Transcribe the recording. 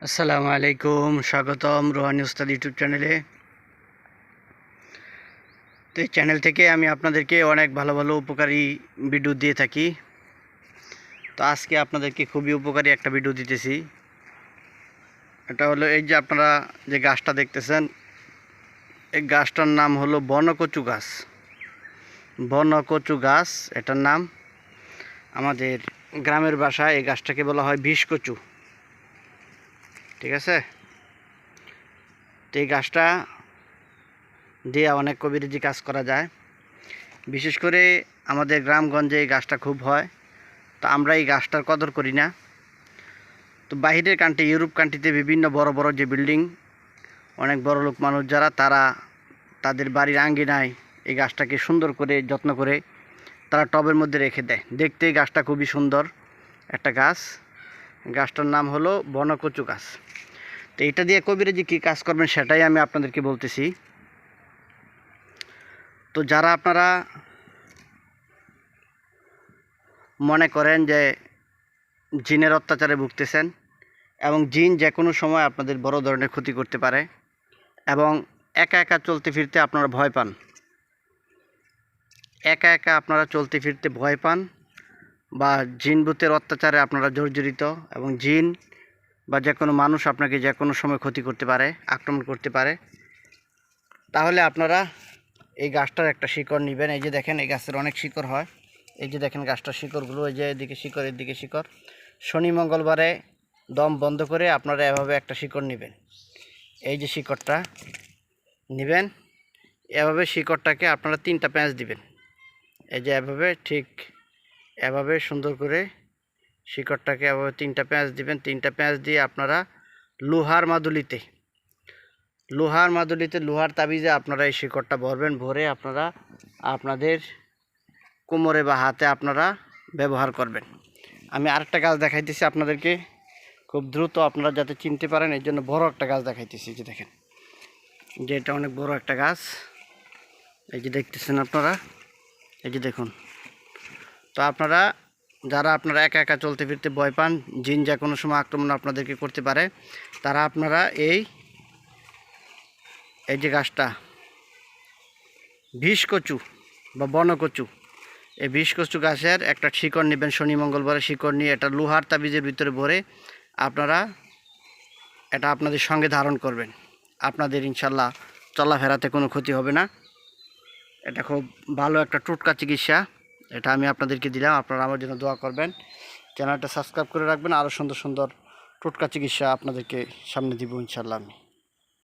আসসালামু আলাইকুম, স্বাগতম রোহানি উস্তাদ ইউটিউব চ্যানেলে। তো এই চ্যানেল থেকে আমি আপনাদেরকে অনেক ভালো ভালো উপকারী ভিডিও দিয়ে থাকি। তো আজকে আপনাদেরকে খুবই উপকারী একটা ভিডিও দিতেছি। এটা হলো এই যে আপনারা যে গাছটা দেখতেছেন, এই গাছটার নাম হলো বনকচু গাছ। বনকচু গাছ এটার নাম। আমাদের গ্রামের ভাষায় এই গাছটাকে বলা হয় বিষকচু। ঠিক আছে? তো এই গাছটা দিয়ে অনেক কবিরাজি কাজ করা যায়। বিশেষ করে আমাদের গ্রামগঞ্জে এই গাছটা খুব হয়। তো আমরা এই গাছটার কদর করি না। তো বাহিরের কান্ট্রি, ইউরোপ কান্ট্রিতে বিভিন্ন বড় বড় যে বিল্ডিং, অনেক বড় লোক মানুষ যারা, তারা তাদের বাড়ির আঙ্গিনায় এই গাছটাকে সুন্দর করে যত্ন করে তারা টবের মধ্যে রেখে দেয়। দেখতে এই গাছটা খুবই সুন্দর একটা গাছ। গাছটার নাম হলো বনকচু গাছ। তো এটা দিয়ে কবিরাজি কী কাজ করবেন সেটাই আমি আপনাদেরকে বলতেছি। তো যারা আপনারা মনে করেন যে জিনের অত্যাচারে ভুগতেছেন এবং জিন যে কোনো সময় আপনাদের বড় ধরনের ক্ষতি করতে পারে এবং একা একা চলতে ফিরতে আপনারা ভয় পান, একা একা আপনারা চলতে ফিরতে ভয় পান বা জিন ভূতের অত্যাচারে আপনারা জর্জরিত এবং জিন বা যে কোনো মানুষ আপনাকে যে কোনো সময় ক্ষতি করতে পারে, আক্রমণ করতে পারে, তাহলে আপনারা এই গাছটার একটা শিকড় নেবেন। এই যে দেখেন, এই গাছের অনেক শিকড় হয়। এই যে দেখেন গাছটার শিকড়গুলো, এই যে এদিকে শিকড়, এদিকে শিকড়। শনি মঙ্গলবারে দম বন্ধ করে আপনারা এভাবে একটা শিকড় নেবেন। এই যে শিকড়টা নেবেন, এভাবে শিকড়টাকে আপনারা 3টা প্যাঁচ দিবেন। এই যে এভাবে, ঠিক এভাবে সুন্দর করে শিকড়টাকে এভাবে 3টা প্যাঁচ দিবেন। 3টা প্যাঁচ দিয়ে আপনারা লোহার মাদুলিতে, লোহার তাবিজে আপনারা এই শিকড়টা ভরবেন। ভরে আপনারা আপনাদের কোমরে বা হাতে আপনারা ব্যবহার করবেন। আমি আরেকটা গাছ দেখাইতেছি আপনাদেরকে, খুব দ্রুত আপনারা যাতে চিনতে পারেন, এই জন্য বড় একটা গাছ দেখাইতেছি। যে দেখেন, যে এটা অনেক বড় একটা গাছ। এই যে দেখতেছেন আপনারা, এই যে দেখুন। তো আপনারা যারা আপনারা একা একা চলতে ফিরতে ভয় পান, জিন যে কোনো সময় আক্রমণ আপনাদেরকে করতে পারে, তারা আপনারা এই যে গাছটা বিষকচু বা বনকচু, এই বিষকচু গাছের একটা শিকড় নেবেন। শনি মঙ্গলবারে শিকড় নিয়ে এটা লোহার তাবিজের ভিতরে ভরে আপনারা এটা আপনাদের সঙ্গে ধারণ করবেন। আপনাদের ইনশাল্লাহ চলাফেরাতে কোনো ক্ষতি হবে না। এটা খুব ভালো একটা টোটকা চিকিৎসা। এটা আমি আপনাদেরকে দিলাম, আপনারা আমার জন্য দোয়া করবেন। চ্যানেলটা সাবস্ক্রাইব করে রাখবেন। আরও সুন্দর সুন্দর টোটকা চিকিৎসা আপনাদেরকে সামনে দিব ইনশাল্লাহ আমি।